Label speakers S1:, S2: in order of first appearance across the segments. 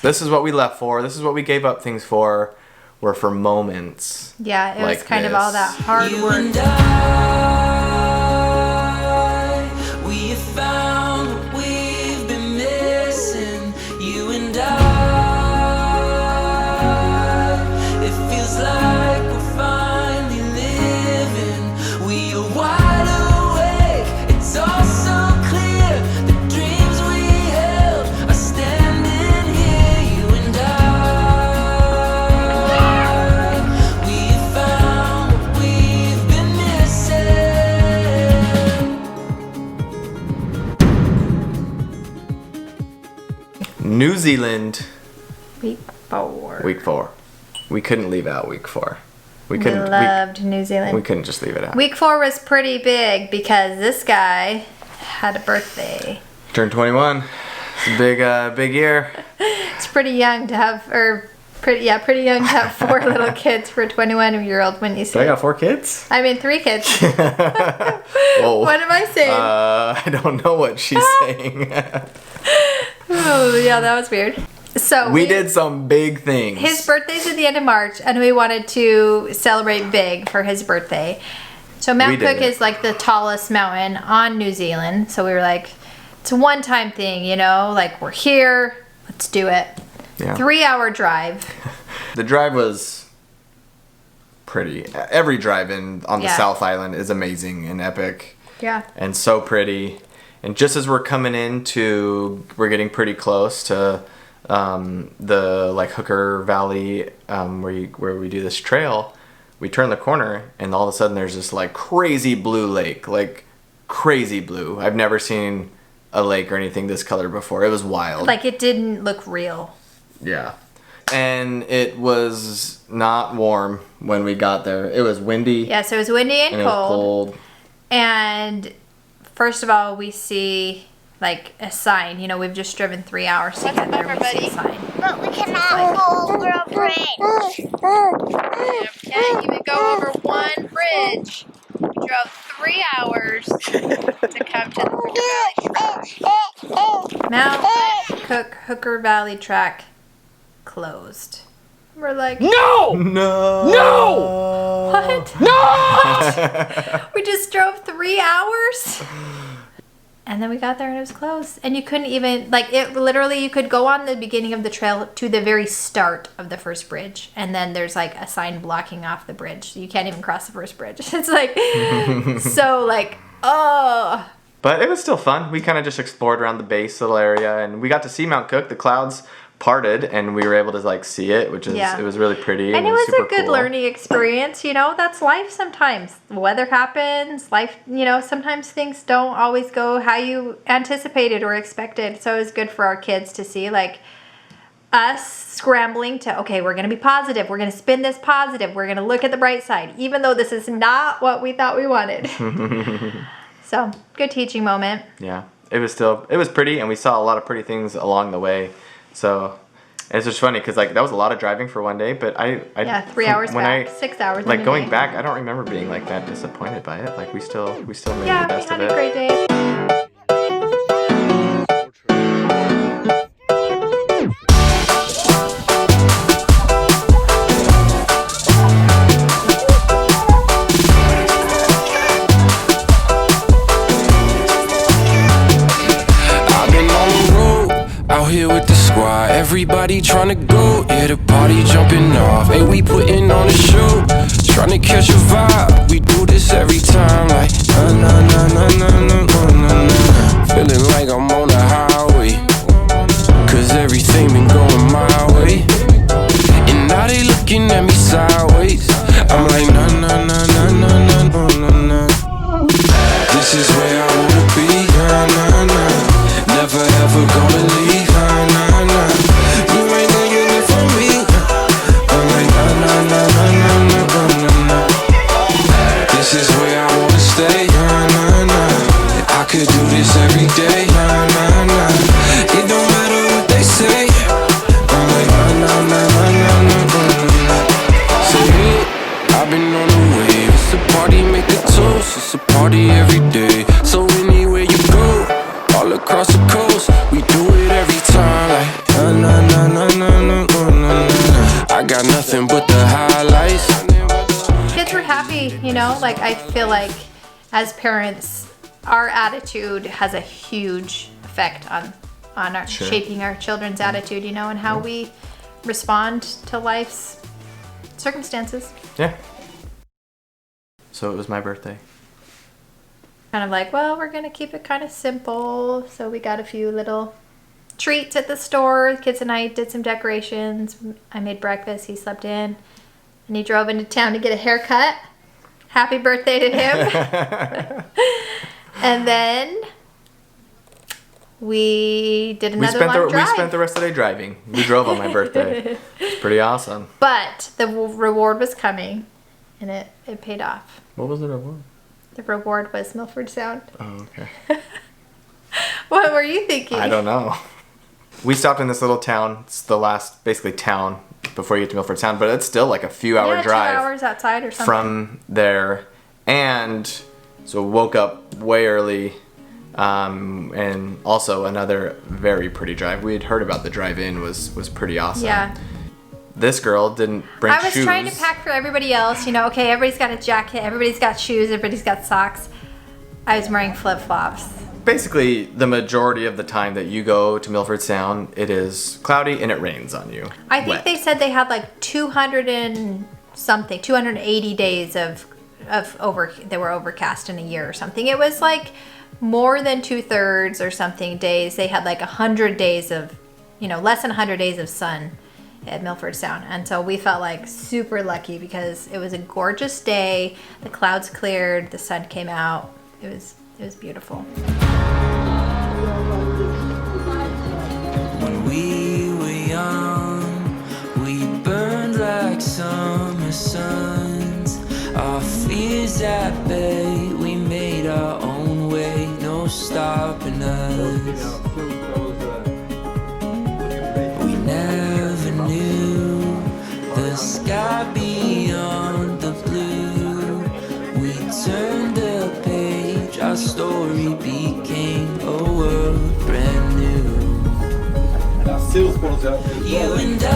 S1: This is what we left for. This is what we gave up things for. Were for moments.
S2: Yeah, it
S1: like
S2: was kind
S1: this.
S2: of all that hard
S3: You
S2: work.
S3: and I, we have found what we've been missing. You and I, it feels like we're finally living. We are wide awake, it's all so clear. The dreams we held are standing here. You and I, we have found what we've been missing.
S1: New Zealand,
S2: Week 4.
S1: week 4. We couldn't leave out week 4. We
S2: We
S1: couldn't.
S2: loved New Zealand.
S1: We couldn't just leave it out.
S2: Week 4 was pretty big because this guy had a birthday.
S1: Turned 21. It's a big year.
S2: It's pretty young to have, pretty young to have 4 little kids for a 21-year-old when you
S1: I
S2: say.
S1: got 4 kids.
S2: I mean 3 kids.
S1: Whoa.
S2: What am I saying?
S1: I don't know what she's saying.
S2: Oh, yeah, that was weird. So
S1: we did some big things.
S2: His birthday's at the end of March, and we wanted to celebrate big for his birthday. So Mount
S1: We did
S2: Cook
S1: it.
S2: is like the tallest mountain on New Zealand. So we were like, it's a one-time thing, you know? Like, we're here, let's do it.
S1: Yeah.
S2: 3-hour drive.
S1: The drive was pretty. Every drive-in on the
S2: Yeah.
S1: South Island is amazing and epic.
S2: Yeah.
S1: And so pretty. And just as we're coming we're getting pretty close to the like Hooker Valley where we do this trail. We turn the corner and all of a sudden there's this like crazy blue lake, like crazy blue. I've never seen a lake or anything this color before. It was wild.
S2: Like, it didn't look real.
S1: Yeah. And it was not warm when we got there. It was windy.
S2: Yeah, so it was windy and
S1: And it was cold.
S2: And first of all, we see like a sign. You know, we've just driven 3 hours to get there. We see a sign.
S4: But we cannot go over a bridge.
S2: Can't even go over one bridge. We drove 3 hours to come to the Mount Cook Hooker Valley track closed. We're like,
S5: No!
S1: No.
S2: what?
S5: No!
S2: We just drove 3 hours? And then we got there and it was closed. And you couldn't even, like, it literally, you could go on the beginning of the trail to the very start of the first bridge. And then there's like a sign blocking off the bridge. So you can't even cross the first bridge. It's like, so like, oh.
S1: But it was still fun. We kind of just explored around the base little area and we got to see Mount Cook. The clouds parted and we were able to like see it, which is it was really pretty.
S2: And it was
S1: super
S2: a good
S1: cool.
S2: learning experience. You know, that's life sometimes. Weather happens. Life, you know, sometimes things don't always go how you anticipated or expected. So it was good for our kids to see, like, us scrambling to, okay, we're going to be positive. We're going to spin this positive. We're going to look at the bright side, even though this is not what we thought we wanted. So, good teaching moment.
S1: Yeah, it was pretty and we saw a lot of pretty things along the way. So it's just funny because like that was a lot of driving for one day, but I
S2: 3 hours
S1: when
S2: back, 6 hours.
S1: like
S2: in a
S1: going
S2: day.
S1: back, I don't remember being like that disappointed by it. Like we still made the
S2: Yeah, we
S1: best
S2: had
S1: of
S2: a
S1: it.
S2: great day.
S3: I've been on the road, out here with the squad. Everybody tryna go, yeah, the party jumping off. Hey, we putting on a show, tryna catch a vibe. We do this every time, like na na na na na na na na. Feeling like I'm on the highway, cause everything been going my way. And now they looking at me sideways. I'm like na na na na na na na na. This is where I wanna be, na na na. Never ever gonna leave, na na na. You ain't gonna get it from me. I'm like na na na na na na na na. This is where I wanna stay, na na na. I could do this every day, na na na. It don't matter what they say. I'm like na na na na na na na. So yeah, I've been on the wave. It's a party, make a toast. It's a party every day. So anywhere you go, all across the coast, we do it every time. Like na na na na
S2: energy, you know? Like, I feel like as parents, our attitude has a huge effect on our shaping our children's attitude, you know, and how we respond to life's circumstances.
S1: Yeah. So it was my birthday.
S2: Kind of like, well, we're going to keep it kind of simple. So we got a few little treats at the store. The kids and I did some decorations. I made breakfast. He slept in. And he drove into town to get a haircut. Happy birthday to him. And then we did another long drive.
S1: We spent the rest of the day driving. We drove on my birthday. It's pretty awesome.
S2: But the reward was coming, and it paid off.
S1: What was the reward?
S2: The reward was Milford Sound.
S1: Oh, okay.
S2: What were you thinking?
S1: I don't know. We stopped in this little town. It's the last, basically, town before you get to Milford Sound, but it's still like a few-hour drive.
S2: 2 hours outside or something.
S1: From there. And so woke up way early. And also another very pretty drive. We had heard about the drive-in was pretty awesome.
S2: Yeah.
S1: This girl didn't bring shoes.
S2: I was trying to pack for everybody else. You know, okay, everybody's got a jacket, everybody's got shoes, everybody's got socks. I was wearing flip-flops.
S1: Basically, the majority of the time that you go to Milford Sound, it is cloudy and it rains on you.
S2: I think they said they had like 280 days of they were overcast in a year or something. It was like more than 2/3 or something days. They had like 100 days of, less than 100 days of sun at Milford Sound. And so we felt like super lucky because it was a gorgeous day. The clouds cleared, the sun came out. It was beautiful.
S3: When we were young, we burned like summer suns. Our fears at bay, we made our own way, no stopping us. We never knew the sky beyond the blue. We turned the page, our story became a world brand new. You and I,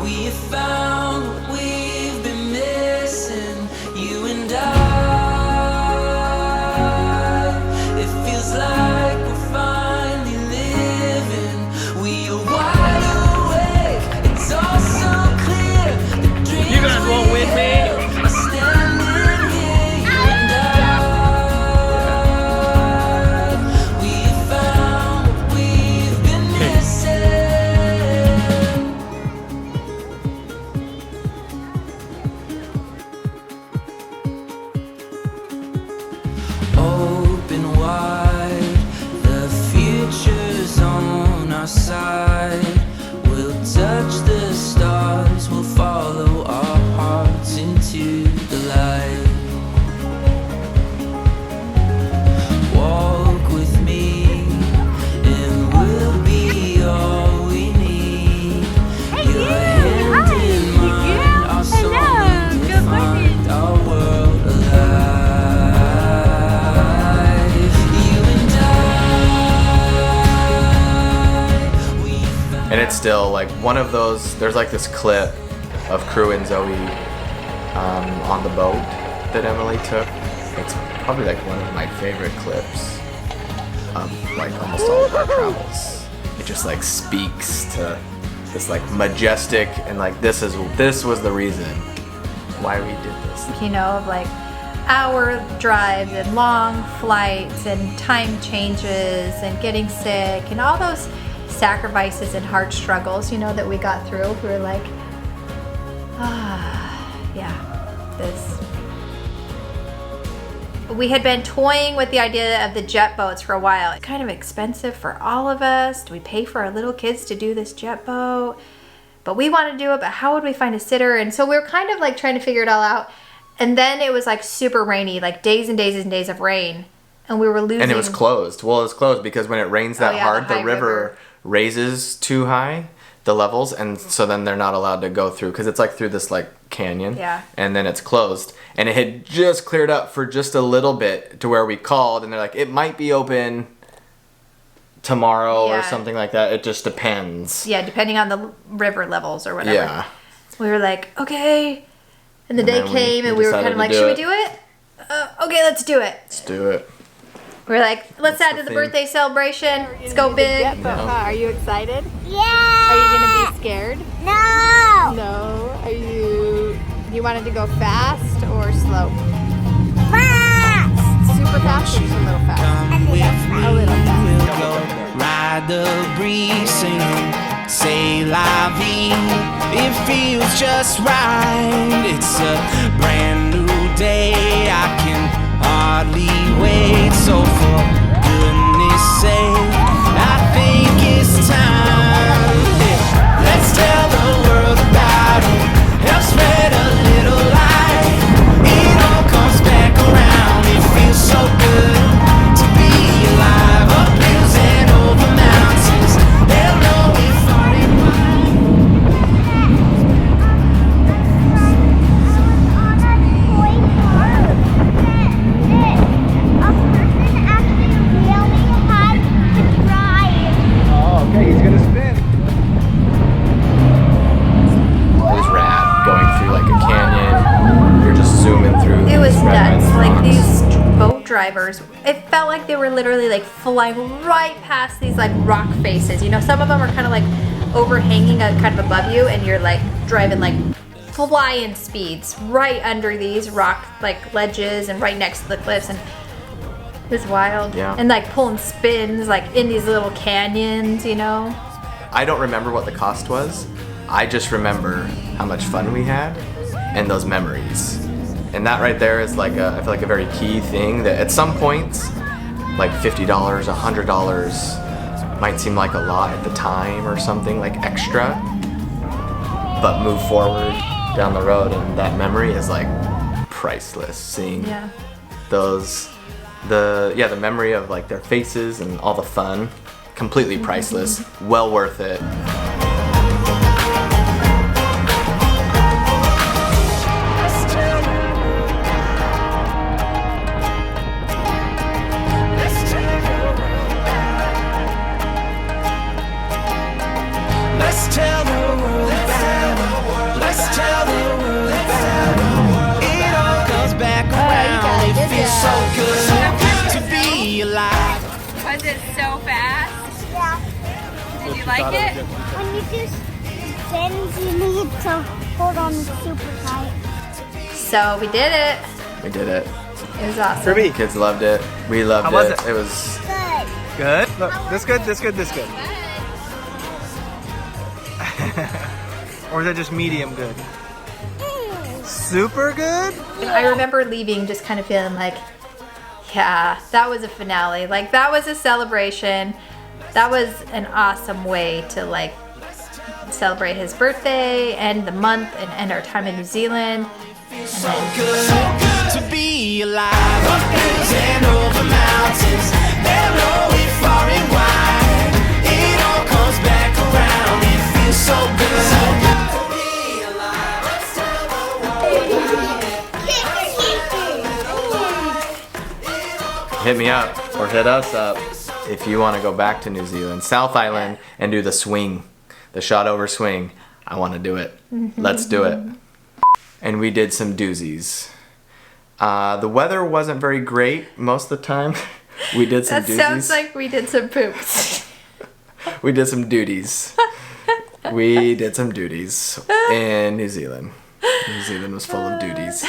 S3: we have found what we've been missing. You and I, it feels like we're finally living. We are wide awake, it's all so clear. The dreams you guys won't win me. Are standing here, you and I. We have found what we've been missing. Open wide, the future's on our side. We'll touch the stars, we'll follow our hearts into the light. Walk with me, and we'll be all we need. Your hand in mine, our soul will define our world alive. You and I, we found.
S1: And it's still like one of those, there's like this clip of Crew and Zoe on the boat that Emily took. It's probably like one of my favorite clips of like almost all of our travels. It just like speaks to this like majestic and like this was the reason why we did this.
S2: Of like hour drives and long flights and time changes and getting sick and all those sacrifices and hard struggles, that we got through. We were like, this. We had been toying with the idea of the jet boats for a while. It's kind of expensive for all of us. Do we pay for our little kids to do this jet boat? But we want to do it, but how would we find a sitter? And so we were kind of like trying to figure it all out. And then it was like super rainy, like days and days and days of rain. And we were losing.
S1: And it was closed. Well, it was closed because when it rains that hard, the river raises too high, the levels, and so then they're not allowed to go through because it's like through this like canyon.
S2: Yeah.
S1: And then it's closed. And it had just cleared up for just a little bit to where we called, and they're like, it might be open tomorrow or something like that. It just depends.
S2: Yeah, depending on the river levels or whatever.
S1: Yeah.
S2: we were like, okay. And the day
S1: then
S2: came and we were kind
S1: decided
S2: of like,
S1: to do
S2: should
S1: it.
S2: we do it? Okay, let's do it.
S1: Let's do it.
S2: We're like, let's add to the
S1: theme.
S2: birthday celebration. Let's go big.
S5: Are you excited?
S4: Yeah.
S5: Are you gonna be scared?
S4: No.
S5: No. Are you? You wanted to go fast or slow?
S4: Fast.
S5: Super fast or just a little fast? A little fast.
S3: Ride the breeze, sing, say la vie. It feels just right. It's a brand new day. I can hardly wait. So for goodness sake, I think it's time. Yeah. Let's tell the world about it. Help spread a little light. It all comes back around. It feels so good to be alive. Up hills and over mountains. They'll know we're far and wide.
S1: Oh, okay, he's gonna spin. It was rad going through like a canyon. You're just zooming through.
S2: It was
S1: these red
S2: nuts.
S1: line
S2: Like
S1: rocks.
S2: these boat drivers, it felt like they were literally like flying right past these like rock faces. You know, some of them are kind of like overhanging kind of above you, and you're like driving like flying speeds right under these rock like ledges and right next to the cliffs, and it was wild.
S1: Yeah.
S2: And like pulling spins like in these little canyons, you know.
S1: I don't remember what the cost was. I just remember how much fun we had and those memories. And that right there is like I feel like a very key thing that at some points, like $50, $100 might seem like a lot at the time or something like extra, but move forward down the road and that memory is like priceless. Seeing
S2: Yeah.
S1: the memory of like their faces and all the fun, completely priceless, well worth it.
S3: Let's tell the world about it. Let's tell the world about it. It all comes back around. It feels so good to be alive.
S2: Was it so fast?
S4: Yeah.
S2: Did you like it?
S4: When you do spins, you need to hold on super tight.
S2: So we did it.
S1: We did it.
S2: It was awesome.
S1: The kids loved it. We loved
S6: How was
S1: it.
S6: it?
S1: It was
S4: Good.
S6: Good? Look, this good, this good, this good. Or is that just medium good? Super good?
S2: I remember leaving just kind of feeling like, yeah, that was a finale. Like that was a celebration. That was an awesome way to like celebrate his birthday and the month and our time in New Zealand.
S3: So good to be alive. Up hills and over mountains. They'll know it far and wide. It all comes back around. It feels so good. So good to be alive. Let's tell the world.
S1: hit me up or hit us up if you want to go back to New Zealand, South Island, and do the swing, the Shotover swing. I want to do it. Let's do it. And we did some doozies. The weather wasn't very great most of the time. We did some
S2: That
S1: doozies.
S2: sounds like we did some poops.
S1: We did some duties. We did some duties in New Zealand. New Zealand was full of duties.